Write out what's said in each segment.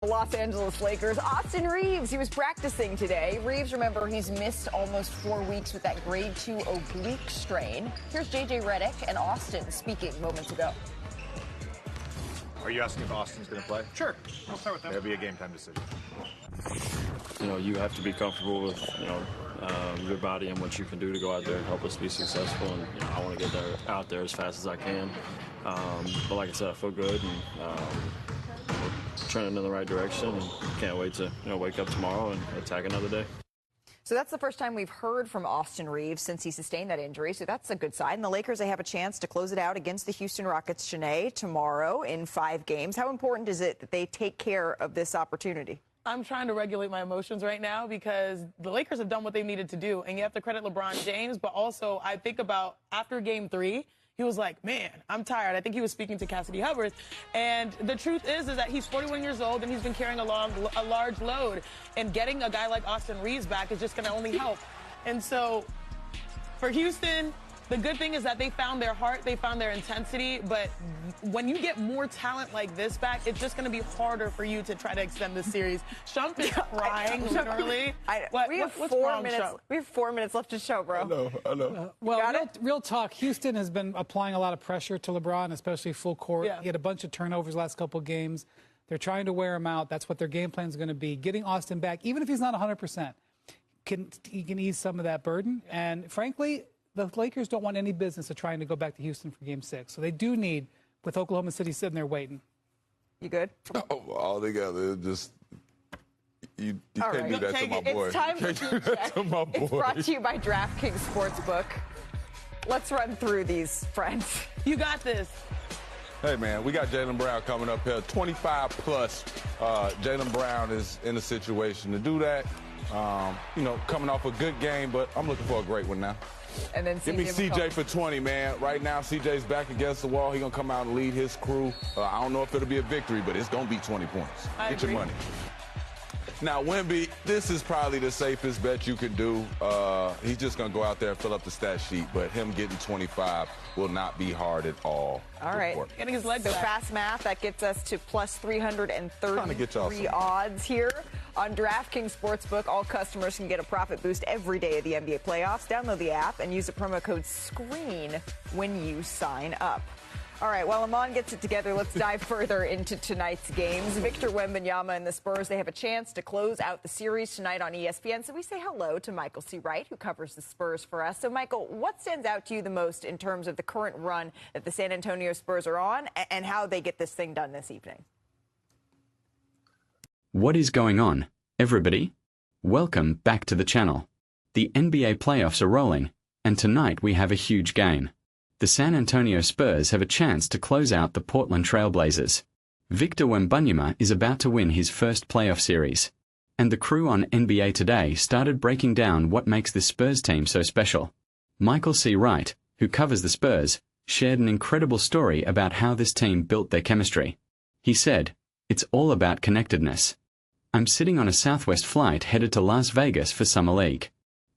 The Los Angeles Lakers, Austin Reeves, he was practicing today. Reeves, remember, he's missed almost 4 weeks with that grade 2 oblique strain. Here's J.J. Redick and Austin speaking moments ago. Are you asking if Austin's going to play? Sure. I'll start with that. It'll be a game time decision. You have to be comfortable with, your body and what you can do to go out there and help us be successful. And, I want to get out there as fast as I can. But like I said, I feel good and we're trending in the right direction. And can't wait to, wake up tomorrow and attack another day. So that's the first time we've heard from Austin Reeves since he sustained that injury. So that's a good sign. And the Lakers, they have a chance to close it out against the Houston Rockets, Shanae, tomorrow in 5 games. How important is it that they take care of this opportunity? I'm trying to regulate my emotions right now because the Lakers have done what they needed to do. And you have to credit LeBron James. But also, I think about after Game 3, he was like, man, I'm tired. I think he was speaking to Cassidy Hubbard. And the truth is that he's 41 years old and he's been carrying a large load. And getting a guy like Austin Reeves back is just going to only help. And so for Houston, the good thing is that they found their heart, they found their intensity, but when you get more talent like this back, it's just going to be harder for you to try to extend this series. Shump is crying, literally. We have 4 minutes. We have 4 minutes left to show, bro. I know. Real talk. Houston has been applying a lot of pressure to LeBron, especially full court. Yeah. He had a bunch of turnovers last couple of games. They're trying to wear him out. That's what their game plan is going to be. Getting Austin back, even if he's not 100%, he can ease some of that burden. And frankly, the Lakers don't want any business of trying to go back to Houston for Game 6. So they do need, with Oklahoma City sitting there waiting. You good? All together. Just, you can't do that to my boy. It's time for Team Check. It's brought to you by DraftKings Sportsbook. Let's run through these, friends. You got this. Hey, man, we got Jaylen Brown coming up here. 25-plus. Jaylen Brown is in a situation to do that. Coming off a good game, but I'm looking for a great one now. And then give me CJ for 20, man. Right now, CJ's back against the wall. He's going to come out and lead his crew. I don't know if it'll be a victory, but it's going to be 20 points. Get your money. Now, Wemby, this is probably the safest bet you could do. He's just going to go out there and fill up the stat sheet, but him getting 25 will not be hard at all. All right. Getting his leg so fast math, that gets us to plus 333 odds here. On DraftKings Sportsbook, all customers can get a profit boost every day of the NBA playoffs. Download the app and use the promo code SCREEN when you sign up. All right, while Amon gets it together, let's dive further into tonight's games. Victor Wembanyama and the Spurs, they have a chance to close out the series tonight on ESPN. So we say hello to Michael C. Wright, who covers the Spurs for us. So, Michael, what stands out to you the most in terms of the current run that the San Antonio Spurs are on and how they get this thing done this evening? What is going on, everybody? Welcome back to the channel. The NBA playoffs are rolling, and tonight we have a huge game. The San Antonio Spurs have a chance to close out the Portland Trail Blazers. Victor Wembanyama is about to win his first playoff series. And the crew on NBA Today started breaking down what makes this Spurs team so special. Michael C. Wright, who covers the Spurs, shared an incredible story about how this team built their chemistry. He said, "It's all about connectedness. I'm sitting on a Southwest flight headed to Las Vegas for Summer League.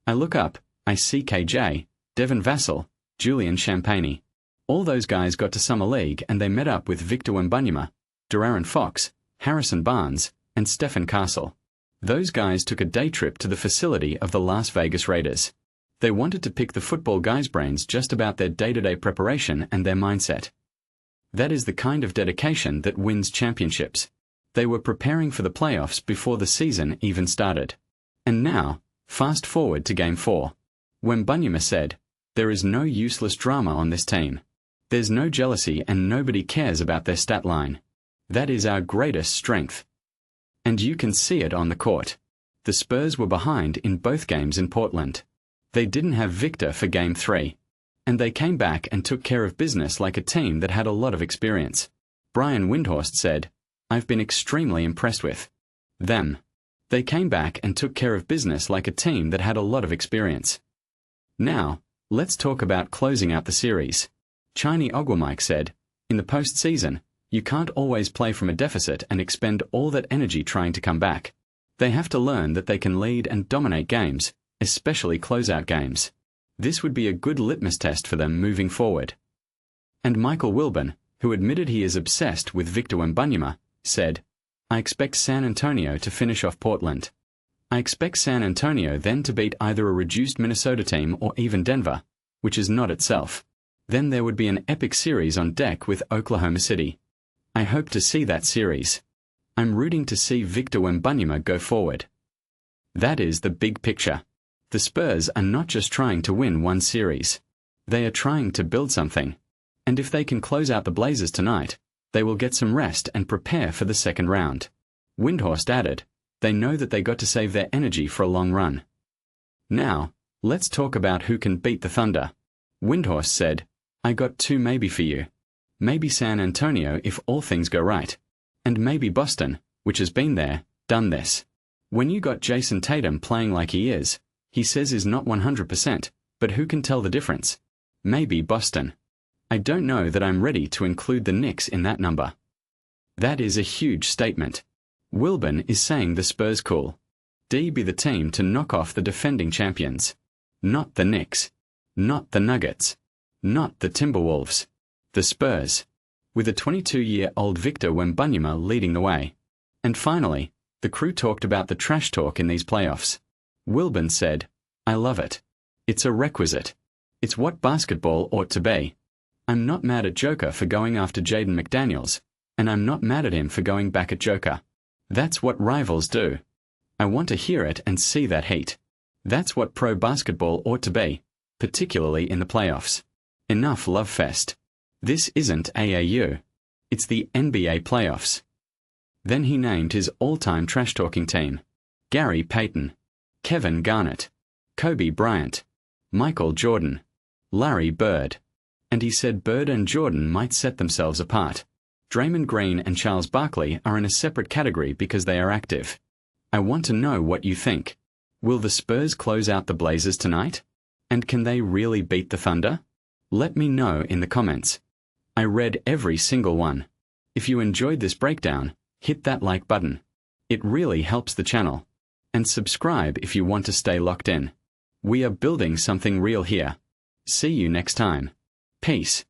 I look up, I see KJ, Devin Vassell, Julian Champagnie. All those guys got to Summer League and they met up with Victor Wembanyama, De'Aaron Fox, Harrison Barnes, and Stephen Castle. Those guys took a day trip to the facility of the Las Vegas Raiders. They wanted to pick the football guys' brains just about their day-to-day preparation and their mindset. That is the kind of dedication that wins championships. They were preparing for the playoffs before the season even started. And now, fast forward to Game 4. Wembanyama said, "There is no useless drama on this team. There's no jealousy and nobody cares about their stat line. That is our greatest strength." And you can see it on the court. The Spurs were behind in both games in Portland. They didn't have Victor for Game 3. And they came back and took care of business like a team that had a lot of experience. Brian Windhorst said, "I've been extremely impressed with them. They came back and took care of business like a team that had a lot of experience." Now, let's talk about closing out the series. Chiney Ogwumike said, "In the postseason, you can't always play from a deficit and expend all that energy trying to come back. They have to learn that they can lead and dominate games, especially closeout games. This would be a good litmus test for them moving forward." And Michael Wilbon, who admitted he is obsessed with Victor Wembanyama, said, I expect San Antonio to finish off Portland. I expect San Antonio then to beat either a reduced Minnesota team or even Denver, which is not itself. Then there would be an epic series on deck with Oklahoma City. I hope to see that series. I'm rooting to see Victor Wembanyama go forward. That is the big picture. The Spurs are not just trying to win one series. They are trying to build something. And if they can close out the Blazers tonight, they will get some rest and prepare for the second round. Windhorst added, they know that they got to save their energy for a long run. Now, let's talk about who can beat the Thunder. Windhorst said, I got two maybe for you. Maybe San Antonio if all things go right. And maybe Boston, which has been there, done this. When you got Jason Tatum playing like he is, he says is not 100%, but who can tell the difference? Maybe Boston. I don't know that I'm ready to include the Knicks in that number. That is a huge statement. Wilbon is saying the Spurs cool. D be the team to knock off the defending champions. Not the Knicks. Not the Nuggets. Not the Timberwolves. The Spurs. With a 22-year-old Victor Wembanyama leading the way. And finally, the crew talked about the trash talk in these playoffs. Wilbon said, I love it. It's a requisite. It's what basketball ought to be. I'm not mad at Joker for going after Jaden McDaniels, and I'm not mad at him for going back at Joker. That's what rivals do. I want to hear it and see that heat. That's what pro basketball ought to be, particularly in the playoffs. Enough love fest. This isn't AAU. It's the NBA playoffs. Then he named his all-time trash-talking team. Gary Payton, Kevin Garnett, Kobe Bryant, Michael Jordan, Larry Bird. And he said Bird and Jordan might set themselves apart. Draymond Green and Charles Barkley are in a separate category because they are active. I want to know what you think. Will the Spurs close out the Blazers tonight? And can they really beat the Thunder? Let me know in the comments. I read every single one. If you enjoyed this breakdown, hit that like button. It really helps the channel. And subscribe if you want to stay locked in. We are building something real here. See you next time. Peace.